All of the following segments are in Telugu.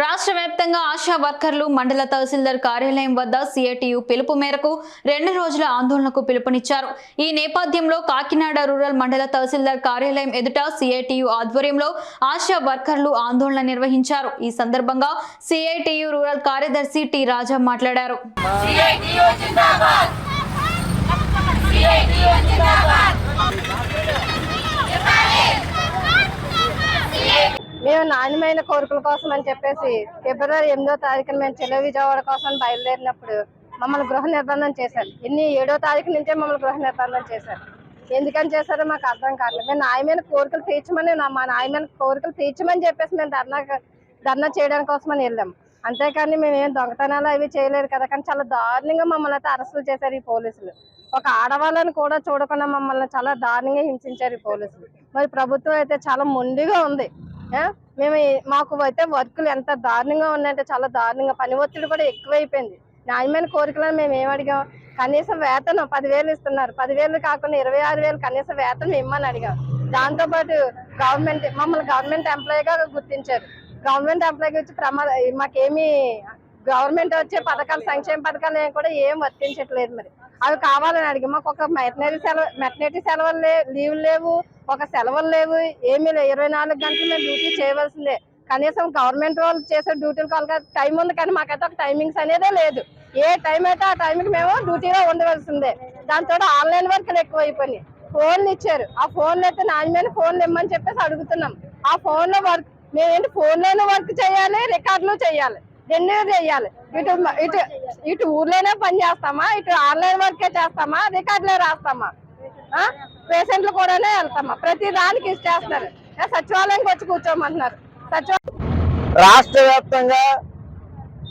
రాష్ట్ర వ్యాప్తంగా ఆశా వర్కర్లు మండల తహసీల్దార్ కార్యాలయం వద్ద సిఐటియు పిలుపు మేరకు 2 రోజుల ఆందోళనకు పిలుపునిచ్చారు. ఈ నేపథ్యంలో కాకినాడ రూరల్ మండల తహసీల్దార్ కార్యాలయం ఎదుట సిఐటియు ఆధ్వర్యంలో ఆశా వర్కర్లు ఆందోళన నిర్వహించారు. ఈ సందర్భంగా సిఐటియు రూరల్ కార్యదర్శి టి రాజా మాట్లాడారు. మేము నాణ్యమైన కోరికల కోసం అని చెప్పేసి ఫిబ్రవరి 8వ తారీఖున మేము చెలో విజయవాడ కోసం బయలుదేరినప్పుడు మమ్మల్ని గృహ నిర్బంధం చేశారు. 7వ తారీఖు నుంచే మమ్మల్ని గృహ నిర్బంధం చేశారు. ఎందుకని చేశారో మాకు అర్థం కావట్లేదు. మేము న్యాయమైన కోరికలు తీర్చమని మా న్యాయమైన కోరికలు తీర్చమని చెప్పేసి మేము ధర్నా చేయడానికి కోసమని వెళ్ళాము. అంతేకాని మేము ఏం దొంగతనాలు అవి చేయలేదు కదా. కానీ చాలా దారుణంగా మమ్మల్ని అయితే అరెస్టులు చేశారు ఈ పోలీసులు. ఒక ఆడవాళ్ళని కూడా చూడకుండా మమ్మల్ని చాలా దారుణంగా హింసించారు ఈ పోలీసులు. మరి ప్రభుత్వం అయితే చాలా మొండిగా ఉంది. మాకు అయితే వర్కులు ఎంత దారుణంగా ఉన్నాయంటే చాలా దారుణంగా, పని ఒత్తిడి కూడా ఎక్కువైపోయింది. న్యాయమైన కోరికలను మేము ఏం అడిగాం, కనీసం వేతనం 10,000 ఇస్తున్నారు. 10,000 కాకుండా 26,000 కనీస వేతనం ఇమ్మని అడిగాం. దాంతోపాటు మమ్మల్ని గవర్నమెంట్ ఎంప్లాయీగా గుర్తించారు. గవర్నమెంట్ ఎంప్లాయీగా వచ్చి మాకేమి గవర్నమెంట్ వచ్చే పథకాలు, సంక్షేమ పథకాలు కూడా ఏం వర్తించట్లేదు. మరి అవి కావాలని అడిగి మాకు ఒక మెటర్నిటీ సెలవులు లీవ్ లేవు, ఒక సెలవులు లేవు, ఏమీ లేవు. 24 గంటలు మేము డ్యూటీ చేయవలసిందే. కనీసం గవర్నమెంట్ వాళ్ళు చేసే డ్యూటీలు కావాలి, టైం ఉంది కానీ మాకైతే ఒక టైమింగ్స్ అనేదే లేదు. ఏ టైం అయితే ఆ టైంకి మేము డ్యూటీలో ఉండవలసిందే. దాంతో ఆన్లైన్ వర్క్లు ఎక్కువైపోయినాయి. ఫోన్లు ఇచ్చారు, ఆ ఫోన్లు అయితే నాణ్యమైన ఫోన్లు ఇమ్మని చెప్పేసి అడుగుతున్నాం. ఆ ఫోన్లో వర్క్ మేమేంటి ఫోన్లోనే వర్క్ చేయాలి, రికార్డులు చేయాలి, 2 చేయాలి. ఇటు ఊర్లోనే పని చేస్తామా, ఇటు ఆన్లైన్ వర్కే చేస్తామా, రికార్డులే రాస్తామా, పేషెంట్లు కూడానే వెళ్తామా, ప్రతి దానికి ఇచ్చేస్తున్నారు. సచివాలయంకి వచ్చి కూర్చోమంటున్నారు. రాష్ట్ర వ్యాప్తంగా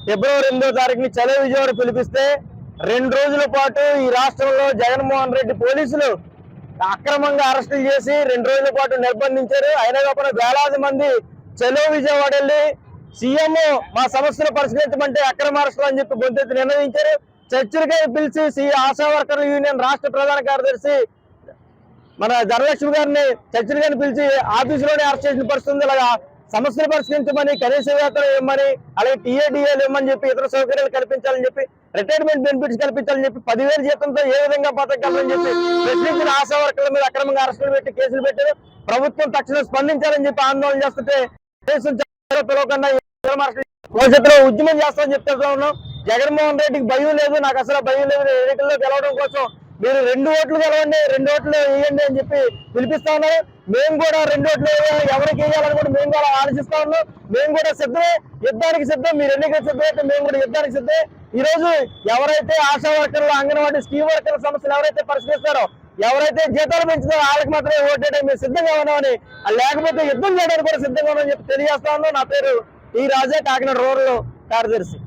ఫిబ్రవరి 8వ తారీఖుని చలో విజయవాడ పిలిపిస్తే 2 రోజుల పాటు ఈ రాష్ట్రంలో జగన్మోహన్ రెడ్డి పోలీసులు అక్రమంగా అరెస్టులు చేసి 2 రోజుల పాటు నిర్బంధించారు. అయినా కాకుండా వేలాది మంది చలో విజయవాడ వెళ్ళి సీఎం మా సమస్యలు పరిష్కరించమంటే అక్రమ అరెస్టులు అని చెప్పి గొంతెత్తి నిర్ణయించారు. చర్చలకై పిలిచి ఆశా వర్కర్ల యూనియన్ రాష్ట్ర ప్రధాన కార్యదర్శి మన ధనలక్ష్మి గారిని చర్చలుగాని పిలిచి ఆఫీసులోనే అరెస్ట్ చేసిన పరిస్థితుంది. అలాగా సమస్యలు పరిష్కరించమని, కనీస వేతనం ఇవ్వమని, అలాగే టీఏడీఏలు ఇవ్వమని చెప్పి, ఇతర సౌకర్యాలు కల్పించాలని చెప్పి, రిటైర్మెంట్ బెనిఫిట్స్ కల్పించాలని చెప్పి, 10,000 జీతంతో ఏ విధంగా బతకాలని చెప్పి ప్రశ్నించిన ఆశా వర్కర్ల మీద అక్రమంగా అరెస్టులు పెట్టి కేసులు పెట్టారు. ప్రభుత్వం తక్షణం స్పందించాలని చెప్పి ఆందోళన చేస్తుంటే పిలవకుండా భవిష్యత్తులో ఉద్యమం చేస్తామని చెప్తా ఉన్నాం. జగన్మోహన్ రెడ్డికి భయం లేదు, నాకు అసలు భయం లేదు. ఎన్నికల్లో గెలవడం కోసం మీరు 2 ఓట్లు గెలవండి, 2 ఓట్లు వేయండి అని చెప్పి పిలిపిస్తా ఉన్నారు. మేము కూడా 2 ఓట్లు ఎవరికి వేయాలని కూడా మేము కూడా ఆలోచిస్తా ఉన్నాం. మేము కూడా సిద్ధమే, యుద్ధానికి సిద్ధం. మీరు ఎన్నికలు సిద్ధమైతే మేము కూడా యుద్ధానికి సిద్ధమే. ఈ రోజు ఎవరైతే ఆశా వర్కర్లు, అంగన్వాడీ, స్కీమ్ వర్కర్ల సమస్యలు ఎవరైతే పరిష్కరిస్తారో, ఎవరైతే జీతాలు పెంచుతారో వాళ్ళకి మాత్రమే ఓటేయడం మేము సిద్ధంగా ఉన్నామని, లేకపోతే యుద్ధం చేయడానికి కూడా సిద్ధంగా ఉన్నామని చెప్పి తెలియజేస్తా ఉన్నాం. నా పేరు టి రాజా, కాకినాడ రూరల్ కార్యదర్శి.